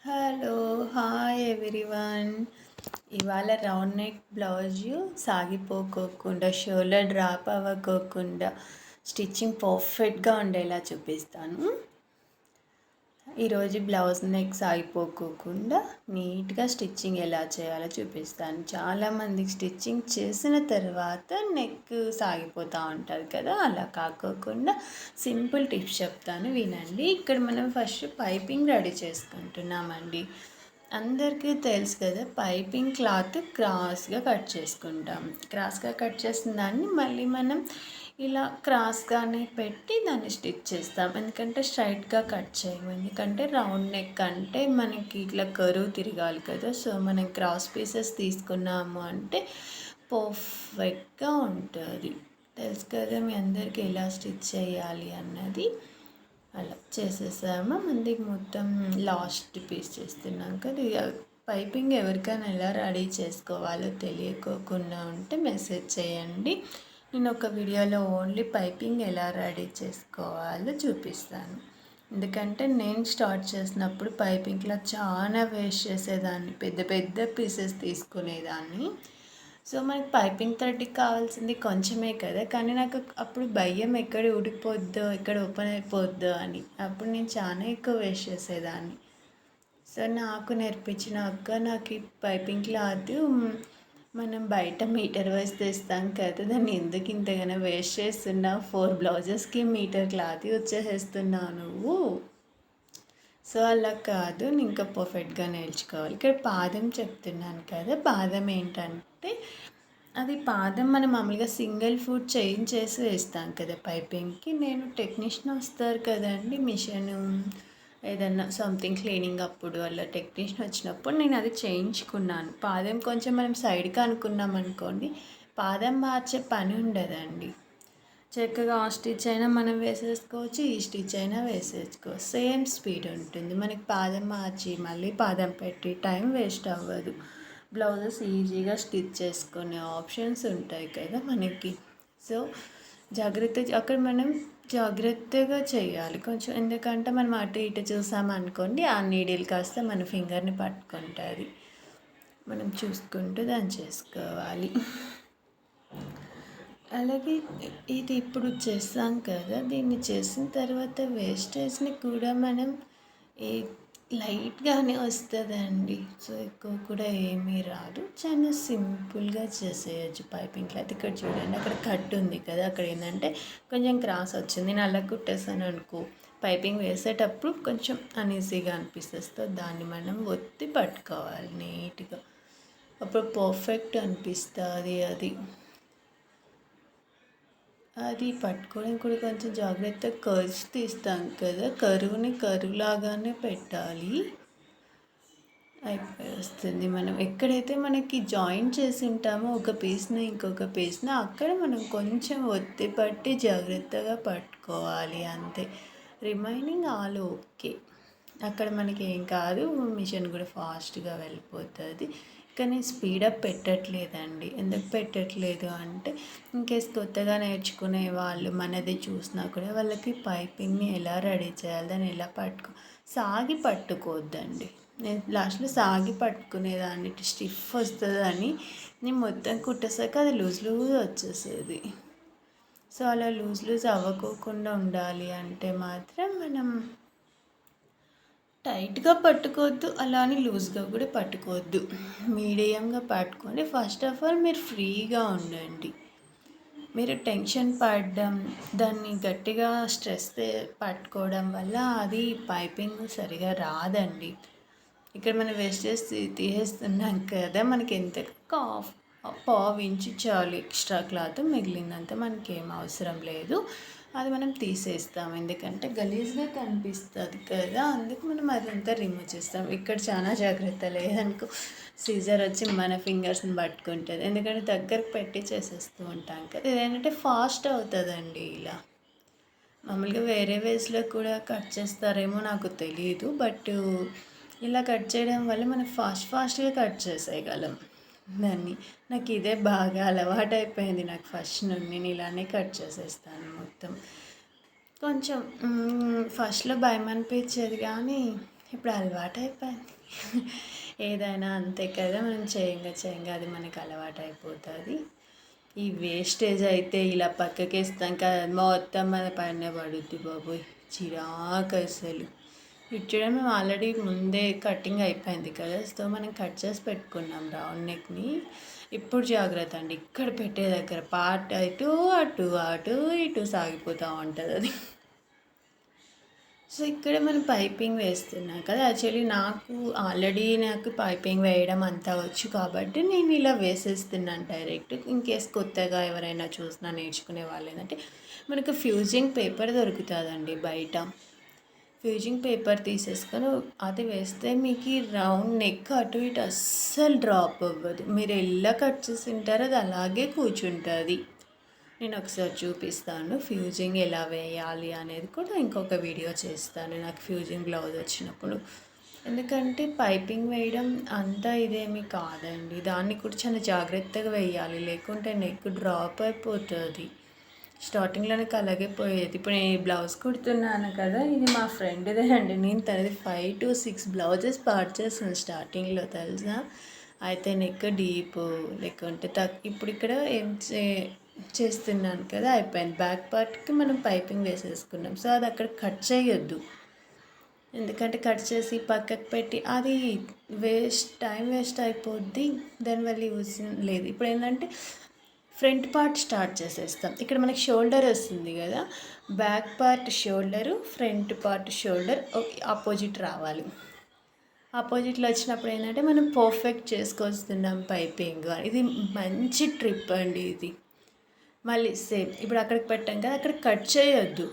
Hello, hi everyone. ఇవాళ round neck blouse సాగిపోకోకుండా, shoulder drop అవ్వకోకుండా స్టిచ్చింగ్ పర్ఫెక్ట్గా ఉండేలా చూపిస్తాను. ఈరోజు బ్లౌజ్ నెక్ సాగిపోకోకుండా నీట్గా స్టిచ్చింగ్ ఎలా చేయాలో చూపిస్తాను. చాలామందికి స్టిచ్చింగ్ చేసిన తర్వాత నెక్ సాగిపోతూ ఉంటుంది కదా, అలా కాకోకుండా సింపుల్ టిప్స్ చెప్తాను, వినండి. ఇక్కడ మనం ఫస్ట్ పైపింగ్ రెడీ చేసుకుంటున్నామండి. అందరికీ తెలుసు కదా, పైపింగ్ క్లాత్ క్రాస్గా కట్ చేసుకుంటాం. క్రాస్గా కట్ చేసిన దాన్ని మళ్ళీ మనం ఇలా క్రాస్గానే పెట్టి దాన్ని స్టిచ్ చేస్తాం. ఎందుకంటే స్ట్రైట్గా కట్ చేయము, ఎందుకంటే రౌండ్ నెక్ అంటే మనకి ఇట్లా కరువు తిరగాలి కదా. సో మనం క్రాస్ పీసెస్ తీసుకున్నాము అంటే పర్ఫెక్ట్గా ఉంటుంది. తెలుసు కదా మీ అందరికీ ఎలా స్టిచ్ చేయాలి అన్నది. అలా చేసేసాము. మంది మొత్తం లాస్ట్ పీస్ చేస్తున్నాం కదా. ఇక పైపింగ్ ఎవరికైనా ఎలా రెడీ చేసుకోవాలో తెలియకోకుండా ఉంటే మెసేజ్ చేయండి. నేను ఒక వీడియోలో ఓన్లీ పైపింగ్ ఎలా రెడీ చేసుకోవాలో చూపిస్తాను. ఎందుకంటే నేను స్టార్ట్ చేసినప్పుడు పైపింగ్లో చాలా వేస్ట్ చేసేదాన్ని, పెద్ద పెద్ద పీసెస్ తీసుకునేదాన్ని. సో మనకి పైపింగ్ థ్రెడ్కి కావాల్సింది కొంచెమే కదా, కానీ నాకు అప్పుడు భయం ఎక్కడ ఊడిపోద్దో, ఎక్కడ ఓపెన్ అయిపోద్దో అని. అప్పుడు నేను చాలా ఎక్కువ వేస్ట్ చేసేదాన్ని. సో నాకు నేర్పించిన అక్క నాకు ఈ పైపింగ్ క్లాత్ మనం బయట మీటర్ వైజ్ తెస్తాం కదా, దాన్ని ఎందుకు ఇంతగానో వేస్ట్ చేస్తున్నావు, 4 బ్లౌజెస్కి మీటర్ క్లాత్ వచ్చేసేస్తున్నావు నువ్వు. సో అలా కాదు, ఇంకా పర్ఫెక్ట్గా నేర్చుకోవాలి. ఇక్కడ పాదం చెప్తున్నాను కదా, పాదం ఏంటంటే అది పాదం మనం మామూలుగా సింగిల్ ఫుట్ చేసి వేస్తాం కదా పైపింగ్కి. నేను టెక్నీషియన్ వస్తారు కదండి, మిషన్ ఏదన్నా సంథింగ్ క్లీనింగ్ అప్పుడు అలా టెక్నీషియన్ వచ్చినప్పుడు నేను అది చేయించుకున్నాను. పాదం కొంచెం మనం సైడ్కి అనుకున్నాం అనుకోండి, పాదం మార్చే పని ఉండదండి. చక్కగా ఆ స్టిచ్ అయినా మనం వేసేసుకోవచ్చు, ఈ స్టిచ్ అయినా వేసేసుకోవచ్చు, సేమ్ స్పీడ్ ఉంటుంది. మనకి పాదం మార్చి మళ్ళీ పాదం పెట్టి టైం వేస్ట్ అవ్వదు. బ్లౌజెస్ ఈజీగా స్టిచ్ చేసుకునే ఆప్షన్స్ ఉంటాయి కదా మనకి. సో అక్కడ మనం జాగ్రత్తగా చేయాలి కొంచెం, ఎందుకంటే మనం అటు ఇటు చూసామనుకోండి ఆ నీడిల్ కాస్త మన ఫింగర్ని పట్టుకుంటుంది. మనం చూసుకుంటూ దాన్ని చేసుకోవాలి. అలాగే ఇది ఇప్పుడు చేస్తాం కదా, దీన్ని చేసిన తర్వాత వేస్టేజ్ని కూడా మనం లైట్గానే వస్తుందండి. సో ఎక్కువ కూడా ఏమీ రాదు, చాలా సింపుల్గా చేసేయచ్చు పైపింగ్ క్లాత్. ఇక్కడ చూడండి, అక్కడ కట్ ఉంది కదా, అక్కడ ఏంటంటే కొంచెం క్రాస్ వచ్చింది. నేను అలా కుట్టేసాను అనుకో, పైపింగ్ వేసేటప్పుడు కొంచెం అనీజీగా అనిపిస్తుంది. దాన్ని మనం ఒత్తి పట్టుకోవాలి నీట్గా, అప్పుడు పర్ఫెక్ట్ అనిపిస్తుంది. అది పట్టుకోవడం కూడా కొంచెం జాగ్రత్తగా కర్వ్స్ తీస్తాం కదా, కరువుని కరువులాగానే పెట్టాలి. అయిపోయి వస్తుంది. మనం ఎక్కడైతే మనకి జాయింట్ చేసి ఉంటామో ఒక పీస్ని ఇంకొక పీస్ని, అక్కడ మనం కొంచెం ఒత్తి పట్టి జాగ్రత్తగా పట్టుకోవాలి అంతే. రిమైనింగ్ ఆల్ ఓకే, అక్కడ మనకి ఏం కాదు, మిషన్ కూడా ఫాస్ట్గా వెళ్ళిపోతుంది. కానీ స్పీడప్ పెట్టట్లేదండి. ఎందుకు పెట్టట్లేదు అంటే, ఇన్కేస్ కొత్తగా నేర్చుకునే వాళ్ళు మనది చూసినా కూడా వాళ్ళకి పైపింగ్ని ఎలా రెడీ చేయాలి, దాన్ని ఎలా సాగి పట్టుకోవద్దండి. నేను లాస్ట్లో సాగి పట్టుకునేదాన్ని, స్టిఫ్ వస్తుందని. నేను మొత్తం కుట్టేసాక అది లూజ్ వచ్చేసేది. సో అలా లూజ్ అవ్వకోకుండా ఉండాలి అంటే మాత్రం మనం టైట్గా పట్టుకోవద్దు, అలా అని లూజ్గా కూడా పట్టుకోవద్దు, మీడియంగా పట్టుకొని ఫస్ట్ ఆఫ్ ఆల్ మీరు ఫ్రీగా ఉండండి. మీరు టెన్షన్ పడడం, దాన్ని గట్టిగా స్ట్రెస్ పట్టుకోవడం వల్ల అది పైపింగ్ సరిగా రాదండి. ఇక్కడ మనం వేస్టేజ్ తీసేస్తున్నాం కదా, మనకి ఎంత పావు ఇంచు చాలు ఎక్స్ట్రా క్లాత్, మిగిలిందంతా మనకి ఏం అవసరం లేదు. అది మనం తీసేస్తాం, ఎందుకంటే గలీజ్గా కనిపిస్తుంది కదా, అందుకు మనం అదంతా రిమూవ్ చేస్తాం. ఇక్కడ చాలా జాగ్రత్త, లేదనుకో సీజర్ వచ్చి మన ఫింగర్స్ని పట్టుకుంటుంది, ఎందుకంటే దగ్గరకు పెట్టి చేసేస్తూ ఉంటాం కదా. ఇదేంటంటే ఫాస్ట్ అవుతుందండి. ఇలా మామూలుగా వేరే వేస్లో కూడా కట్ చేస్తారేమో నాకు తెలియదు, బట్ ఇలా కట్ చేయడం వల్ల మనం ఫాస్ట్గా కట్ చేసేయగలం దాన్ని. నాకు ఇదే బాగా అలవాటు అయిపోయింది, నాకు ఫస్ట్ నుండి నేను ఇలానే కట్ చేసేస్తాను మొత్తం. కొంచెం ఫస్ట్లో భయం అనిపించేది, కానీ ఇప్పుడు అలవాటైపోయింది. ఏదైనా అంతే కదా, మనం చేయంగా అది మనకు అలవాటైపోతుంది. ఈ వేస్టేజ్ అయితే ఇలా పక్కకేస్తాం కదా, మొత్తం మన పైన పడుద్ది బాబోయ్, చిరాకు అసలు. ఇచ్చడం మేము ఆల్రెడీ ముందే కటింగ్ అయిపోయింది కదా, సో మనం కట్ చేసి పెట్టుకున్నాం రౌండ్ నెక్ని. ఇప్పుడు జాగ్రత్త అండి, ఇక్కడ పెట్టే దగ్గర పార్ట్ అటు అటు అటు ఇటు సాగిపోతూ ఉంటుంది అది. సో ఇక్కడ మనం పైపింగ్ వేస్తున్నాం కదా, యాక్చువల్లీ నాకు పైపింగ్ వేయడం అంతా వచ్చు కాబట్టి నేను ఇలా వేసేస్తున్నాను డైరెక్ట్. ఇన్ కేస్ కొత్తగా ఎవరైనా చూసినా నేర్చుకునే వాళ్ళు ఏంటంటే, మనకు ఫ్యూజింగ్ పేపర్ దొరుకుతుందండి బయట. ఫ్యూజింగ్ పేపర్ తీసేసుకొని అది వేస్తే మీకు రౌండ్ నెక్ అటు ఇటు అస్సలు డ్రాప్ అవ్వదు. మీరు ఎలా కట్ చేసి ఉంటారో అది అలాగే కూర్చుంటుంది. నేను ఒకసారి చూపిస్తాను ఫ్యూజింగ్ ఎలా వేయాలి అనేది కూడా, ఇంకొక వీడియో చేస్తాను నాకు ఫ్యూజింగ్ బ్లౌజ్ వచ్చినప్పుడు. ఎందుకంటే పైపింగ్ వేయడం అంతా ఇదేమీ కాదండి, దాన్ని కూడా చాలా జాగ్రత్తగా వేయాలి, లేకుంటే నెక్ డ్రాప్ అయిపోతుంది. స్టార్టింగ్లో నాకు అలాగే పోయేది. ఇప్పుడు నేను బ్లౌజ్ కుడుతున్నాను కదా, ఇది మా ఫ్రెండ్దే అండి. నేను తనది 5 to 6 బ్లౌజెస్ పార్ట్ చేస్తాను స్టార్టింగ్లో, తెలుసా. అయితే నెక్ డీప్ లేకుంటే ఇప్పుడు ఇక్కడ ఏం చేస్తున్నాను కదా, అయిపోయింది. బ్యాక్ పార్ట్కి మనం పైపింగ్ వేసేసుకున్నాం, సో అది అక్కడ కట్ చేయొద్దు. ఎందుకంటే కట్ చేసి పక్కకు పెట్టి అది టైం వేస్ట్ అయిపోద్ది, దానివల్ల యూజ్ లేదు. ఇప్పుడు ఏంటంటే ఫ్రంట్ పార్ట్ స్టార్ట్ చేసేస్తాం. ఇక్కడ మనకి షోల్డర్ వస్తుంది కదా, back part shoulder, front part shoulder opposite రావాలి. ఆపోజిట్లో వచ్చినప్పుడు ఏంటంటే మనం పర్ఫెక్ట్ చేసుకొస్తున్నాం పైపింగ్. ఇది మంచి ట్రిప్ అండి ఇది. మళ్ళీ సేమ్ ఇప్పుడు అక్కడికి పెట్టాం కదా, అక్కడ కట్ చేయొద్దు.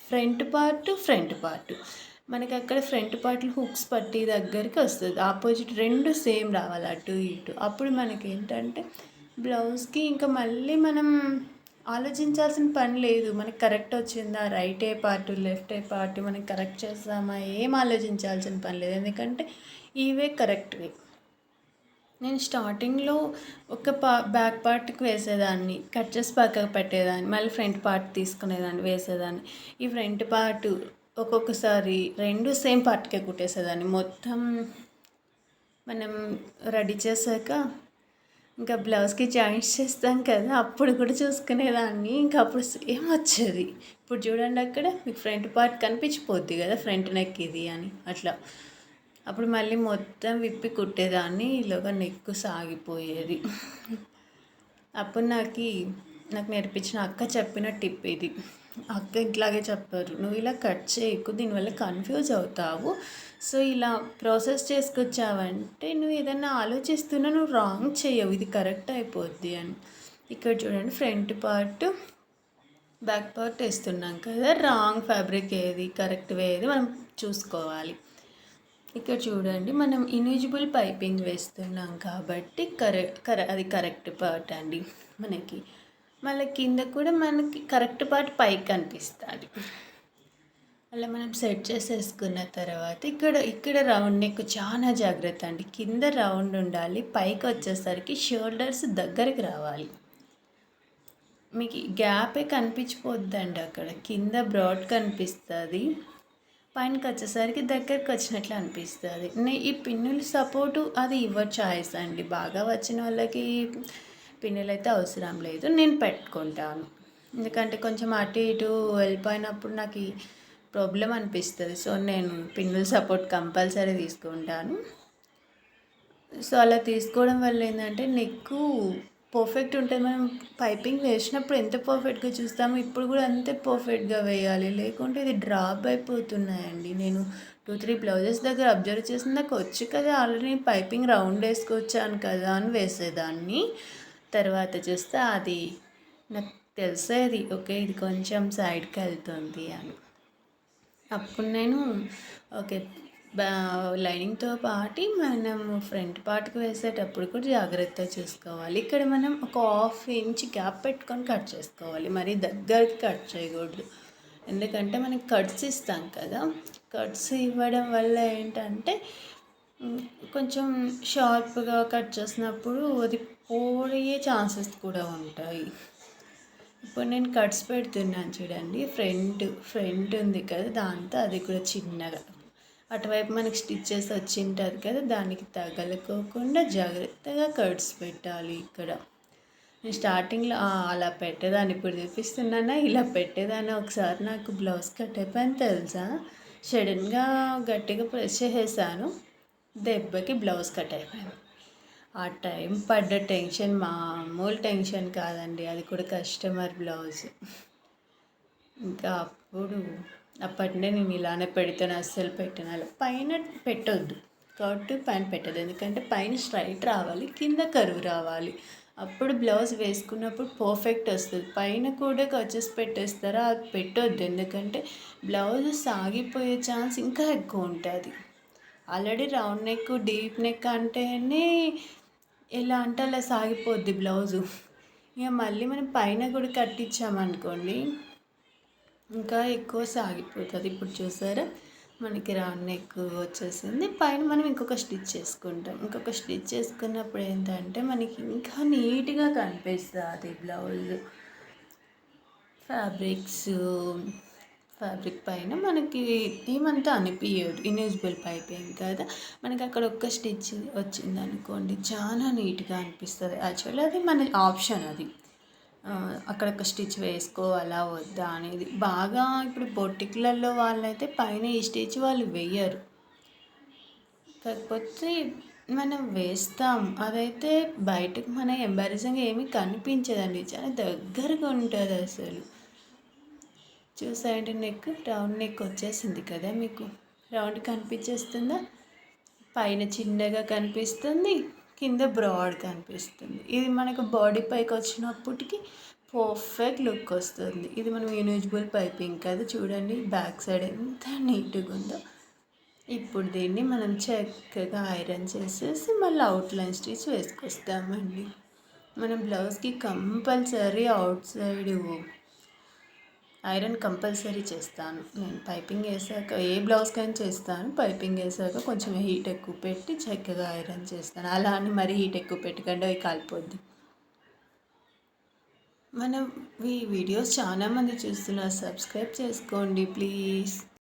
ఫ్రంట్ పార్ట్ మనకి అక్కడ ఫ్రంట్ పార్ట్లు హుక్స్ పట్టి దగ్గరికి వస్తుంది, ఆపోజిట్ రెండు సేమ్ రావాలి అటు ఇటు. అప్పుడు మనకి ఏంటంటే బ్లౌజ్కి ఇంకా మళ్ళీ మనం ఆలోచించాల్సిన పని లేదు. మనకి కరెక్ట్ వచ్చిందా, రైట్ ఏ పార్ట్ లెఫ్ట్ ఏ పార్ట్ మనకి కరెక్ట్ చేస్తామా, ఏం ఆలోచించాల్సిన పని లేదు. ఎందుకంటే ఇవే కరెక్ట్వి. నేను స్టార్టింగ్లో ఒక బ్యాక్ పార్ట్కి వేసేదాన్ని, కట్ చేసి పక్కకు పెట్టేదాన్ని, మళ్ళీ ఫ్రంట్ పార్ట్ తీసుకునేదాన్ని వేసేదాన్ని. ఈ ఫ్రంట్ పార్ట్ ఒక్కొక్కసారి రెండు సేమ్ పార్ట్కే కుట్టేసేదాన్ని. మొత్తం మనం రెడీ చేశాక ఇంకా బ్లౌజ్కి జాయింట్స్ చేస్తాం కదా, అప్పుడు కూడా చూసుకునేదాన్ని. ఇంకా అప్పుడు సేమ్ వచ్చేది. ఇప్పుడు చూడండి, అక్కడ మీకు ఫ్రంట్ పార్ట్ కనిపించిపోద్ది కదా, ఫ్రంట్ నెక్ ఇది అని అట్లా. అప్పుడు మళ్ళీ మొత్తం విప్పి కుట్టేదాన్ని, ఈలోగా నెక్ సాగిపోయేది. అప్పుడు నాకు నేర్పించిన అక్క చెప్పిన టిప్ ఇది. అక్క ఇట్లాగే చెప్పారు, నువ్వు ఇలా కట్ చేయకు, దీనివల్ల కన్ఫ్యూజ్ అవుతావు. సో ఇలా ప్రాసెస్ చేసుకొచ్చావంటే నువ్వు ఏదైనా ఆలోచిస్తున్నా నువ్వు రాంగ్ చేయవు, ఇది కరెక్ట్ అయిపోద్ది అని. ఇక్కడ చూడండి, ఫ్రంట్ పార్ట్ బ్యాక్ పార్ట్ వేస్తున్నాం కదా, రాంగ్ ఫ్యాబ్రిక్ ఏది కరెక్ట్ ఏది మనం చూసుకోవాలి. ఇక్కడ చూడండి, మనం ఇన్విజిబుల్ పైపింగ్ వేస్తున్నాం కాబట్టి అది కరెక్ట్ పార్ట్ అండి మనకి. మళ్ళీ కింద కూడా మనకి కరెక్ట్ పార్ట్ పైకి కనిపిస్తుంది. అలా మనం సెట్ చేసేసుకున్న తర్వాత ఇక్కడ రౌండ్ నెక్ చాలా జాగ్రత్త అండి. కింద రౌండ్ ఉండాలి, పైకి వచ్చేసరికి షోల్డర్స్ దగ్గరికి రావాలి. మీకు గ్యాపే కనిపించిపోద్దండి, అక్కడ కింద బ్రాడ్ కనిపిస్తుంది, పైనకి వచ్చేసరికి దగ్గరికి వచ్చినట్లు అనిపిస్తుంది. ఈ పిన్నుల సపోర్టు అది యువర్ చాయిస్ అండి. బాగా వచ్చిన వాళ్ళకి పిన్నులు అయితే అవసరం లేదు, నేను పెట్టుకుంటాను. ఎందుకంటే కొంచెం అటు ఇటు వెళ్ళిపోయినప్పుడు నాకు ప్రాబ్లం అనిపిస్తుంది, సో నేను పిన్నుల సపోర్ట్ కంపల్సరీ తీసుకుంటాను. సో అలా తీసుకోవడం వల్ల ఏంటంటే నెక్ పర్ఫెక్ట్ ఉంటుంది. మనం పైపింగ్ వేసినప్పుడు ఎంత పర్ఫెక్ట్గా చూస్తామో ఇప్పుడు కూడా అంతే పర్ఫెక్ట్గా వేయాలి, లేకుంటే ఇది డ్రాప్ అయిపోతున్నాయండి. నేను 2-3 బ్లౌజెస్ దగ్గర అబ్జర్వ్ చేసిన, నాకు వచ్చు కదా ఆల్రెడీ పైపింగ్ రౌండ్ వేసుకొచ్చాను కదా అని వేసేదాన్ని. తర్వాత చూస్తే అది నాకు తెలిసేది, ఓకే ఇది కొంచెం సైడ్కి వెళ్తుంది అని. అప్పుడు నేను ఓకే లైనింగ్తో పాటు మనం ఫ్రంట్ పార్ట్కి వేసేటప్పుడు కూడా జాగ్రత్త చూసుకోవాలి. ఇక్కడ మనం ఒక 1/2 ఇంచ్ గ్యాప్ పెట్టుకొని కట్ చేసుకోవాలి, మరి దగ్గరికి కట్ చేయకూడదు. ఎందుకంటే మనం కట్స్ ఇస్తాం కదా, కట్స్ ఇవ్వడం వల్ల ఏంటంటే కొంచెం షార్ప్గా కట్ చేసినప్పుడు అది పోయే ఛాన్సెస్ కూడా ఉంటాయి. ఇప్పుడు నేను కట్స్ పెడుతున్నాను చూడండి, ఫ్రంట్ ఉంది కదా దాంతో అది కూడా చిన్నగా అటువైపు మనకి స్టిచ్చెస్ వచ్చి ఉంటుంది కదా, దానికి తగలకోకుండా జాగ్రత్తగా కట్స్ పెట్టాలి ఇక్కడ. నేను స్టార్టింగ్లో అలా పెట్టేదాన్ని, ఇప్పుడు చూపిస్తున్నానా ఇలా పెట్టేదాన్ని. ఒకసారి నాకు బ్లౌజ్ కట్ అయిపోయింది తెలుసా. సడన్గా గట్టిగా ప్రెస్ చేసేసాను, దెబ్బకి బ్లౌజ్ కట్ అయిపోయింది. ఆ టైం పడ్డ టెన్షన్ మామూలు టెన్షన్ కాదండి, అది కూడా కస్టమర్ బ్లౌజ్. ఇంకా అప్పటినే నేను ఇలానే పెడతాను, అస్సలు పెట్టాను. అలా పైన పెట్టొద్దు, కాబట్టి పైన పెట్టదు. ఎందుకంటే పైన స్ట్రైట్ రావాలి, కింద కరువు రావాలి. అప్పుడు బ్లౌజ్ వేసుకున్నప్పుడు పర్ఫెక్ట్ వస్తుంది. పైన కూడా కచెస్ పెట్టేస్తారా, అది పెట్టొద్దు. ఎందుకంటే బ్లౌజ్ సాగిపోయే ఛాన్స్ ఇంకా ఎక్కువ ఉంటుంది. Already round neck deep neck అంటేనే ఎలా అంటే అలా సాగిపోద్ది బ్లౌజు. ఇక మళ్ళీ మనం పైన కూడా కట్టించామనుకోండి, ఇంకా ఎక్కువ సాగిపోతుంది. ఇప్పుడు చూసారా, మనకి రౌండ్ నెక్ వచ్చేసింది. పైన మనం ఇంకొక స్టిచ్ చేసుకుంటాం. ఇంకొక స్టిచ్ చేసుకున్నప్పుడు ఏంటంటే మనకి ఇంకా నీట్గా కనిపిస్తుంది బ్లౌజ్. ఫ్యాబ్రిక్ పైన మనకి ఏమంతా అనిపించదు, ఇన్విజిబుల్ పైపింగ్ కదా. మనకి అక్కడ ఒక్క స్టిచ్ వచ్చింది అనుకోండి, చాలా నీట్గా అనిపిస్తుంది. యాక్చువల్లీ అది మన ఆప్షన్, అది అక్కడొక స్టిచ్ వేసుకోవాలా వద్దా అనేది. బాగా ఇప్పుడు బొటిక్లలో వాళ్ళైతే పైన ఈ స్టిచ్ వాళ్ళు వేయరు, కాకపోతే మనం వేస్తాం. అదైతే బయటకు మన ఎంబారసింగ్ ఏమీ కనిపించదండి, చాలా దగ్గరగా ఉంటుంది అసలు. చూసాయండి, నెక్ రౌండ్ నెక్ వచ్చేసింది కదా, మీకు రౌండ్ కనిపించేస్తుందా. పైన చిన్నగా కనిపిస్తుంది, కింద బ్రాడ్ కనిపిస్తుంది. ఇది మనకు బాడీ పైకి వచ్చినప్పటికి పర్ఫెక్ట్ లుక్ వస్తుంది. ఇది మనం యూనిజిబుల్ పైపింగ్ కదా, చూడండి బ్యాక్ సైడ్ ఎంత నీట్గా ఉందో. ఇప్పుడు దీన్ని మనం చక్కగా ఐరన్ చేసేసి మళ్ళీ అవుట్లైన్ స్టిచ్ వేసుకొస్తామండి. మనం బ్లౌజ్కి compulsory out side iron compulsory చేస్తాను నేను. పైపింగ్ వేసాక ఏ బ్లౌజ్కైనా చేస్తాను. పైపింగ్ వేసాక కొంచెం హీట్ ఎక్కువ పెట్టి చక్కగా ఐరన్ చేస్తాను. అలా అని మరీ హీట్ ఎక్కువ పెట్టకండి, అవి కాలిపోద్ది. మనం ఈ వీడియోస్ చాలామంది చూస్తున్నారు, సబ్స్క్రైబ్ చేసుకోండి ప్లీజ్.